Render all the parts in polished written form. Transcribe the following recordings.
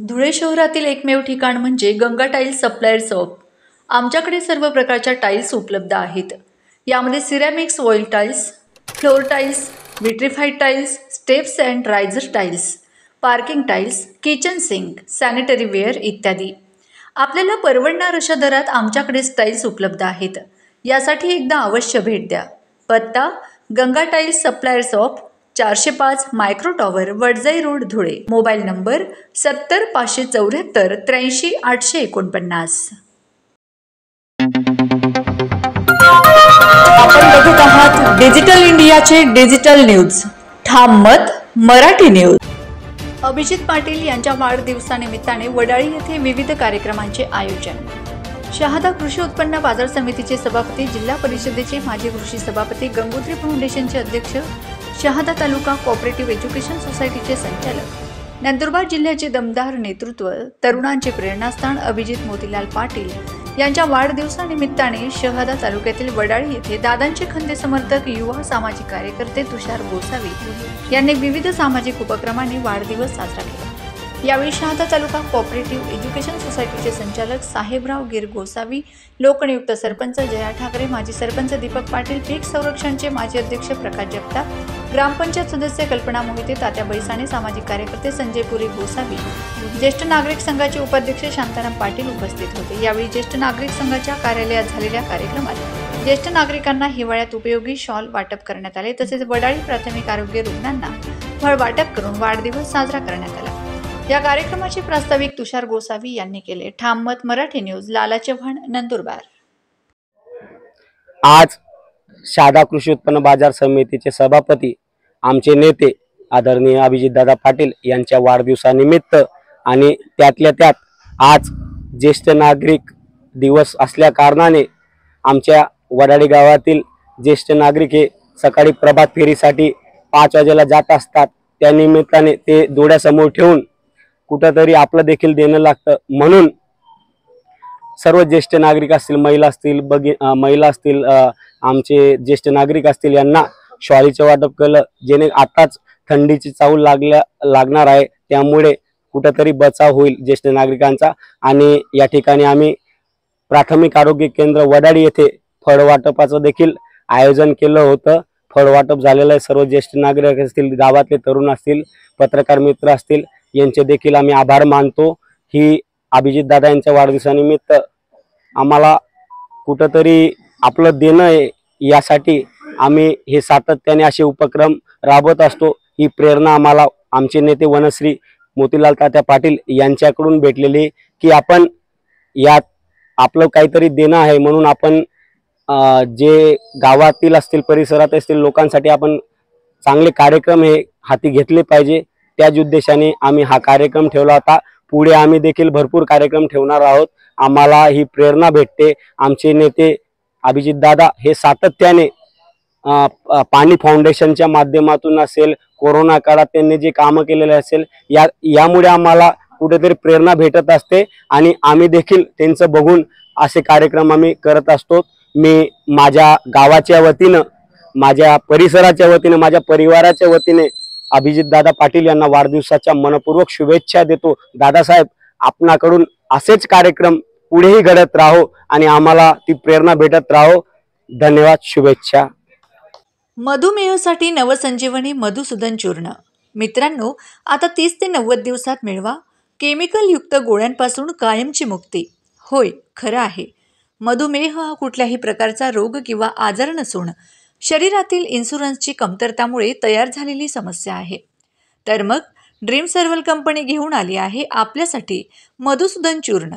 धुळे शहरातील एकमेव ठिकाण म्हणजे गंगा टाइल्स सप्लायर शॉप। आमच्याकडे सर्व प्रकारच्या टाइल्स उपलब्ध आहेत। यामध्ये ceramics, oil tiles, floor tiles, vitrified tiles, steps and riser tiles, parking tiles, kitchen sink, sanitary ware इत्यादी। आपल्याला परवडणार अशा दरात आमच्याकडे टाइल्स उपलब्ध आहेत। यासाठी एकदा अवश्य भेट द्या। पत्ता Ganga tiles supplier shop, 405 micro tower, Wadjai road, Dhule. Mobile number 70 574 83 849। आपण बघत आहात डिजिटल इंडियाचे डिजिटल न्यूज, ठाम मत मराठी न्यूज। अभिजित पाटील यांच्या वाढदिवसानिमित्ताने वडाळी येथे विविध कार्यक्रमांचे आयोजन। शहादा कृषी उत्पन्न बाजार समितीचे सभापती, जिल्हा परिषदेचे माजी कृषी सभापती, गंगोत्री फाउंडेशनचे अध्यक्ष, शहादा तालुका कोऑपरेटिव्ह एज्युकेशन सोसायटीचे संचालक, नंदुरबार जिल्ह्याचे दमदार नेतृत्व, तरुणांचे प्रेरणास्थान अभिजित मोतीलाल पाटील यांच्या वाढदिवसानिमित्ताने शहादा तालुक्यातील वडाळी येथे दादांचे खंदे समर्थक, युवा सामाजिक कार्यकर्ते तुषार गोसावी यांनी विविध सामाजिक उपक्रमांनी वाढदिवस साजरा केला। यावेळी शहादा तालुका कोऑपरेटिव्ह एज्युकेशन सोसायटीचे संचालक साहेबराव गिर गोसावी, लोकनियुक्त सरपंच जया ठाकरे, माजी सरपंच दीपक पाटील, पीक संरक्षणचे माजी अध्यक्ष प्रकाश जगताप, ग्रामपंचायत सदस्य कल्पना मोहिते, तात्या बैसाणे, सामाजिक कार्यकर्ते संजय पुरी गोसावी, ज्येष्ठ नागरिक संघाचे उपाध्यक्ष शांताराम पाटील उपस्थित होते। यावेळी ज्येष्ठ नागरिक संघाच्या कार्यालयात झालेल्या कार्यक्रमात ज्येष्ठ नागरिकांना हिवाळ्यात उपयोगी शॉल वाटप करण्यात आले। तसेच वडाळी प्राथमिक आरोग्य रुग्णांना फळ वाटप करून वाढदिवस साजरा करण्यात आला। या कार्यक्रमाचे प्रास्ताविक तुषार गोसावी यांनी केले। ठाम मत मराठी न्यूज, लाला चव्हाण, नंदुरबार। आज शहादा कृषी उत्पन्न बाजार समितीचे सभापती, आमचे नेते आदरणीय अभिजितदादा पाटील यांच्या वाढदिवसानिमित्त आणि त्यातल्या त्यात आज ज्येष्ठ नागरिक दिवस असल्या कारणाने आमच्या वडाळी गावातील ज्येष्ठ नागरिक हे सकाळी प्रभात फेरीसाठी 5 वाजेला जात असतात। त्या निमित्ताने ते डोळ्यासमोर ठेवून कुठेतरी आपलं देखील देणं लागतं, म्हणून सर्व ज्येष्ठ नागरिक असतील, महिला असतील, आमचे ज्येष्ठ नागरिक असतील यांना शॉलीचं वाटप केलं। जेणे आताच थंडीची चाहूल लागणार आहे, त्यामुळे कुठेतरी बचाव होईल ज्येष्ठ नागरिकांचा। आणि या ठिकाणी आम्ही प्राथमिक आरोग्य केंद्र वडाळी येथे फळ वाटपाचं देखील आयोजन केलं होतं। फळ वाटप झालेलं आहे। सर्व ज्येष्ठ नागरिक असतील, गावातले तरुण असतील, पत्रकार मित्र असतील, यांचे देखील आम्ही आभार मानतो। ही अभिजित दादा यांच्या वाढदिवसानिमित्त आम्हाला कुठेतरी आपलं देणं आहे, यासाठी आम्ही हे सातत्याने असे उपक्रम राबवत असतो। ही प्रेरणा आम्हाला आमचे नेते वनश्री मोतीलाल तात्या पाटील यांच्याकडून भेटलेली, की आपण यात आपलं काहीतरी देणं आहे, म्हणून आपण जे गावातील असतील, परिसरात असतील लोकांसाठी आपण चांगले कार्यक्रम हे हाती घेतले पाहिजे। त्याच उद्देशाने आम्ही हा कार्यक्रम ठेवला होता। पुढे आम्ही देखील भरपूर कार्यक्रम ठेवणार आहोत। आम्हाला ही प्रेरणा भेटते। आमचे नेते अभिजित दादा हे सातत्याने पाणी फाउंडेशनच्या माध्यमातून असेल, कोरोना काळात त्यांनी जे कामं केलेले असेल, यामुळे आम्हाला कुठेतरी प्रेरणा भेटत असते आणि आम्ही देखील त्यांचं बघून असे कार्यक्रम आम्ही करत असतो। मी माझ्या गावाच्या वतीनं, माझ्या परिसराच्या वतीनं, माझ्या परिवाराच्या वतीने अभिजित दादा पाटील यांना वाढदिवसाच्या मनपूर्वक शुभेच्छा देतो। दादासाहेब, आपणाकडून असेच कार्यक्रम पुढेही घडत राहो आणि आम्हाला ती प्रेरणा भेटत राहो। धन्यवाद, शुभेच्छा। मधुमेहासाठी नवसंजीवनी मधुसूदन चूर्ण। मित्रांनो, आता 30 ते 90 दिवसात मिळवा केमिकल युक्त गोळ्यांपासून कायमची मुक्ती। होय, खरं आहे। मधुमेह हा कुठल्याही प्रकारचा रोग किंवा आजार नसून शरीरातील इन्शुरन्सची कमतरतामुळे तयार झालेली समस्या आहे। तर मग ड्रीम सर्वल कंपनी घेऊन आली आहे आपल्यासाठी मधुसूदन चूर्ण।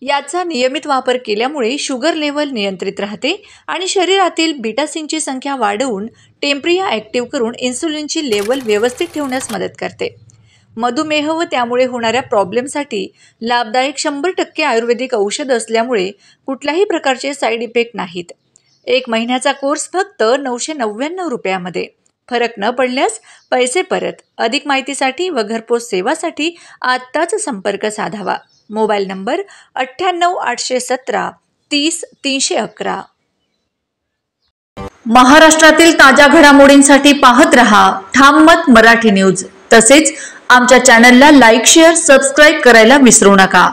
याचा नियमित वापर केल्यामुळे शुगर लेव्हल नियंत्रित राहते आणि शरीरातील बीटासिनची संख्या वाढवून टेम्प्रिया ॲक्टिव्ह करून इन्सुलिनची लेव्हल व्यवस्थित ठेवण्यास मदत करते। मधुमेह व त्यामुळे होणाऱ्या प्रॉब्लेमसाठी लाभदायक 100% आयुर्वेदिक औषध असल्यामुळे कुठल्याही प्रकारचे साईड इफेक्ट नाहीत। 1 महिन्याचा कोर्स फक्त 999 रुपयामध्ये। फरक न पडल्यास पैसे परत। अधिक माहितीसाठी व घरपोच सेवासाठी आत्ताच संपर्क साधावा। Mobile number 98 817 30 311। महाराष्ट्रातील ताज्या घडामोडींसाठी पाहत रहा ठाम मत मराठी न्यूज। तसेच आमच्या चॅनलला लाईक, शेअर, सबस्क्राईब करायला विसरू नका.